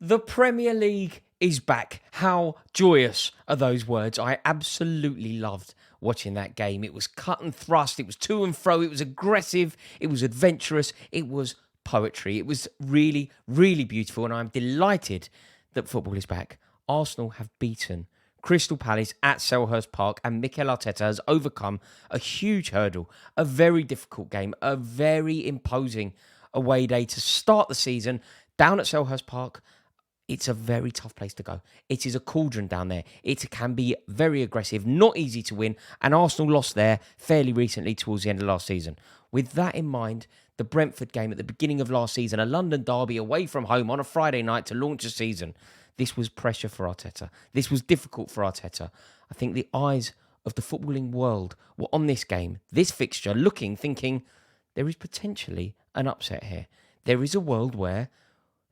The Premier League is back. How joyous are those words? I absolutely loved watching that game. It was cut and thrust, it was to and fro, it was aggressive, it was adventurous, it was poetry. It was really, really beautiful, and I'm delighted that football is back. Arsenal have beaten Crystal Palace at Selhurst Park, and Mikel Arteta has overcome a huge hurdle, a very difficult game, a very imposing away day to start the season down at Selhurst Park. It's a very tough place to go. It is a cauldron down there. It can be very aggressive, not easy to win, and Arsenal lost there fairly recently towards the end of last season. With that in mind, the Brentford game at the beginning of last season, a London derby away from home on a Friday night to launch a season, this was pressure for Arteta. This was difficult for Arteta. I think the eyes of the footballing world were on this game, this fixture, thinking, there is potentially an upset here. There is a world where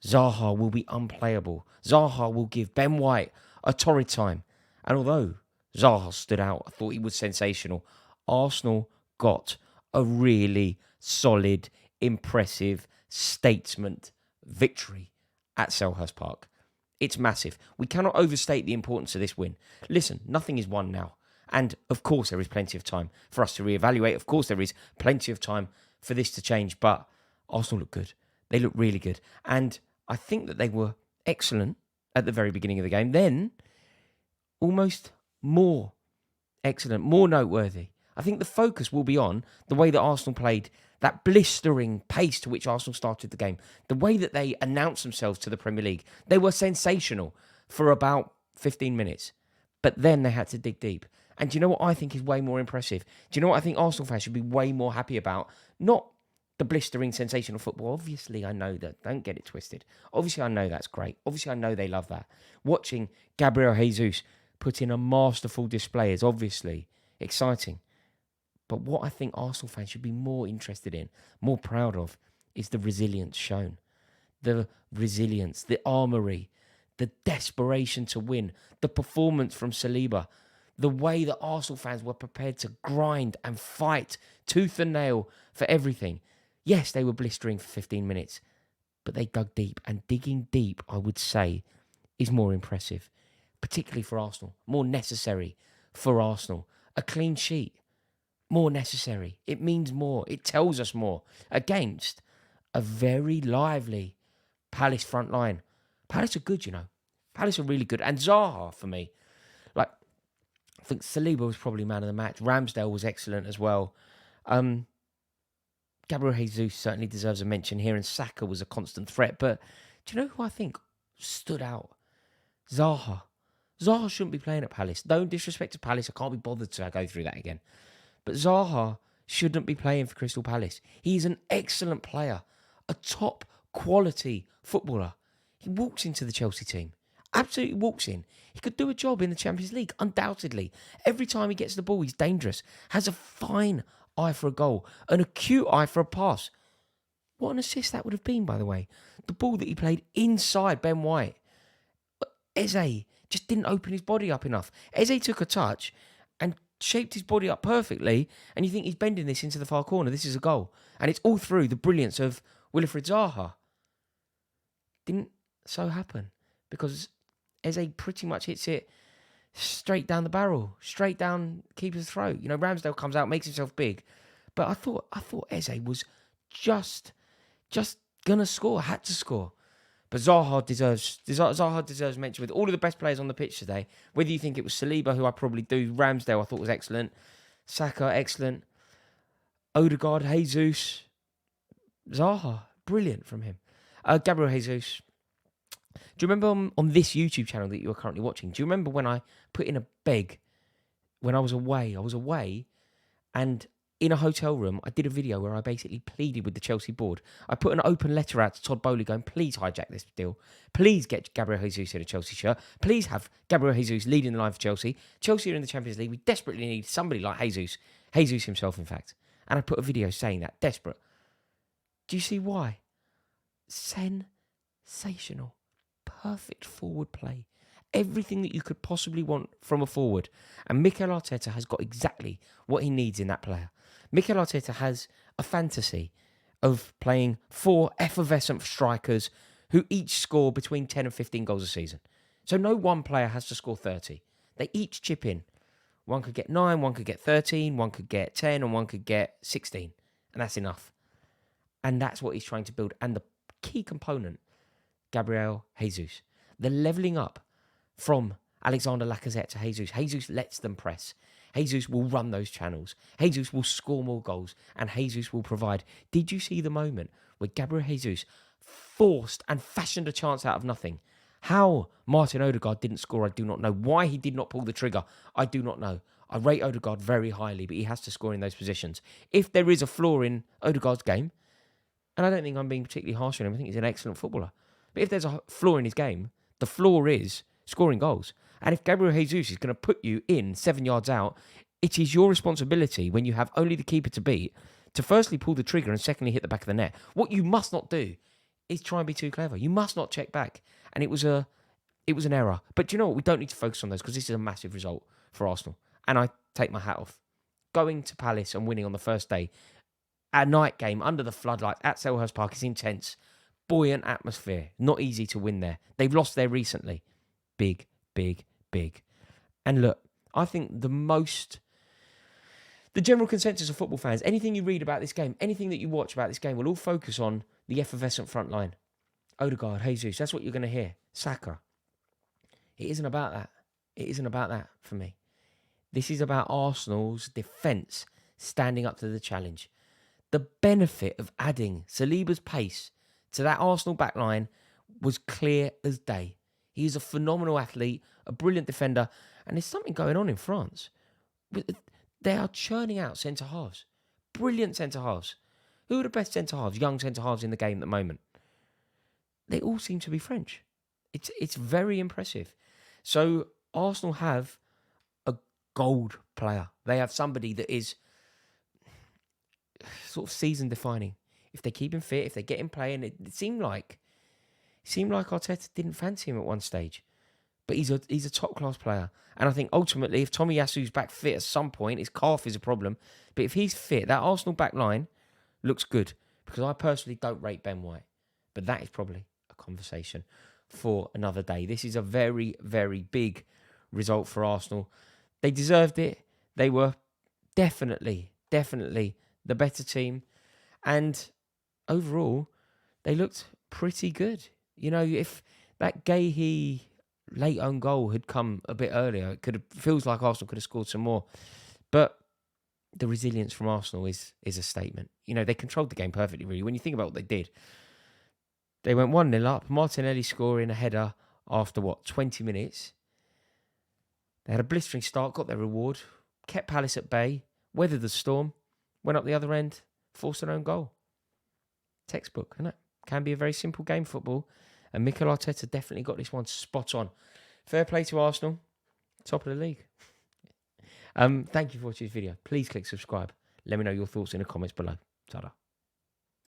Zaha will be unplayable. Zaha will give Ben White a torrid time. And although Zaha stood out, I thought he was sensational. Arsenal got a really solid, impressive statesman victory at Selhurst Park. It's massive. We cannot overstate the importance of this win. Listen, nothing is won now. And of course there is plenty of time for us to reevaluate. Of course there is plenty of time for this to change. But Arsenal look good. They look really good. And I think that they were excellent at the very beginning of the game. Then, almost more excellent, more noteworthy. I think the focus will be on the way that Arsenal played, that blistering pace to which Arsenal started the game, the way that they announced themselves to the Premier League. They were sensational for about 15 minutes, but then they had to dig deep. And do you know what I think is way more impressive? Do you know what I think Arsenal fans should be way more happy about? Not the blistering, sensational football. Obviously, I know that. Don't get it twisted. Obviously, I know that's great. Obviously, I know they love that. Watching Gabriel Jesus put in a masterful display is obviously exciting. But what I think Arsenal fans should be more interested in, more proud of, is the resilience shown. The resilience, the armoury, the desperation to win, the performance from Saliba, the way that Arsenal fans were prepared to grind and fight tooth and nail for everything. Yes, they were blistering for 15 minutes, but they dug deep. And digging deep, I would say, is more impressive, particularly for Arsenal, more necessary for Arsenal. A clean sheet, more necessary. It means more. It tells us more against a very lively Palace front line. Palace are good, you know. Palace are really good. And Zaha, for me, I think Saliba was probably man of the match. Ramsdale was excellent as well. Gabriel Jesus certainly deserves a mention here, and Saka was a constant threat. But do you know who I think stood out? Zaha. Zaha shouldn't be playing at Palace. No disrespect to Palace. I can't be bothered to go through that again. But Zaha shouldn't be playing for Crystal Palace. He's an excellent player, a top quality footballer. He walks into the Chelsea team. Absolutely walks in. He could do a job in the Champions League, undoubtedly. Every time he gets the ball, he's dangerous. Has a fine eye for a goal, an acute eye for a pass. What an assist that would have been, by the way. The ball that he played inside Ben White. Eze just didn't open his body up enough. Eze took a touch and shaped his body up perfectly, and you think he's bending this into the far corner. This is a goal. And it's all through the brilliance of Wilfried Zaha. Didn't so happen because Eze pretty much hits it straight down the barrel, straight down keeper's throat. You know, Ramsdale comes out, makes himself big. But I thought Eze was just gonna score, had to score. But Zaha deserves mention with all of the best players on the pitch today. Whether you think it was Saliba, who I probably do, Ramsdale I thought was excellent, Saka excellent, Odegaard, Jesus, Zaha, brilliant from him. Gabriel Jesus. Do you remember on this YouTube channel that you are currently watching, do you remember when I put in a beg when I was away? I was away, and in a hotel room, I did a video where I basically pleaded with the Chelsea board. I put an open letter out to Todd Bowley going, please hijack this deal. Please get Gabriel Jesus in a Chelsea shirt. Please have Gabriel Jesus leading the line for Chelsea. Chelsea are in the Champions League. We desperately need somebody like Jesus. Jesus himself, in fact. And I put a video saying that. Desperate. Do you see why? Sensational. Perfect forward play. Everything that you could possibly want from a forward. And Mikel Arteta has got exactly what he needs in that player. Mikel Arteta has a fantasy of playing four effervescent strikers who each score between 10 and 15 goals a season. So no one player has to score 30. They each chip in. One could get 9, one could get 13, one could get 10, and one could get 16. And that's enough. And that's what he's trying to build. And the key component, Gabriel Jesus. The levelling up from Alexander Lacazette to Jesus. Jesus lets them press. Jesus will run those channels. Jesus will score more goals. And Jesus will provide. Did you see the moment where Gabriel Jesus forced and fashioned a chance out of nothing? How Martin Odegaard didn't score, I do not know. Why he did not pull the trigger, I do not know. I rate Odegaard very highly, but he has to score in those positions. If there is a flaw in Odegaard's game, and I don't think I'm being particularly harsh on him, I think he's an excellent footballer. But if there's a flaw in his game, the flaw is scoring goals. And if Gabriel Jesus is going to put you in 7 yards out, it is your responsibility when you have only the keeper to beat to firstly pull the trigger and secondly hit the back of the net. What you must not do is try and be too clever. You must not check back. And it was an error. But do you know what? We don't need to focus on those because this is a massive result for Arsenal. And I take my hat off. Going to Palace and winning on the first day, a night game under the floodlights at Selhurst Park is intense. Buoyant atmosphere. Not easy to win there. They've lost there recently. Big, big, big. And look, I think the general consensus of football fans, anything you read about this game, anything that you watch about this game will all focus on the effervescent front line. Odegaard, Jesus, that's what you're going to hear. Saka. It isn't about that. It isn't about that for me. This is about Arsenal's defence standing up to the challenge. The benefit of adding Saliba's pace to that Arsenal backline was clear as day. He is a phenomenal athlete, a brilliant defender, and there's something going on in France. They are churning out centre-halves. Brilliant centre-halves. Who are the best centre-halves, young centre-halves in the game at the moment? They all seem to be French. It's very impressive. So Arsenal have a gold player. They have somebody that is sort of season defining. If they keep him fit, if they get him playing, it seemed like Arteta didn't fancy him at one stage. But he's a top class player. And I think ultimately if Tomiyasu's back fit at some point, his calf is a problem. But if he's fit, that Arsenal back line looks good. Because I personally don't rate Ben White. But that is probably a conversation for another day. This is a very, very big result for Arsenal. They deserved it. They were definitely the better team. And overall, they looked pretty good. You know, if that Guehi late own goal had come a bit earlier, feels like Arsenal could have scored some more. But the resilience from Arsenal is a statement. You know, they controlled the game perfectly, really. When you think about what they did, they went 1-0 up. Martinelli scoring a header after, 20 minutes. They had a blistering start, got their reward, kept Palace at bay, weathered the storm, went up the other end, forced an own goal. Textbook, isn't it? Can be a very simple game, football. And Mikel Arteta definitely got this one spot on. Fair play to Arsenal. Top of the league. Thank you for watching this video. Please click subscribe. Let me know your thoughts in the comments below. Ta-da.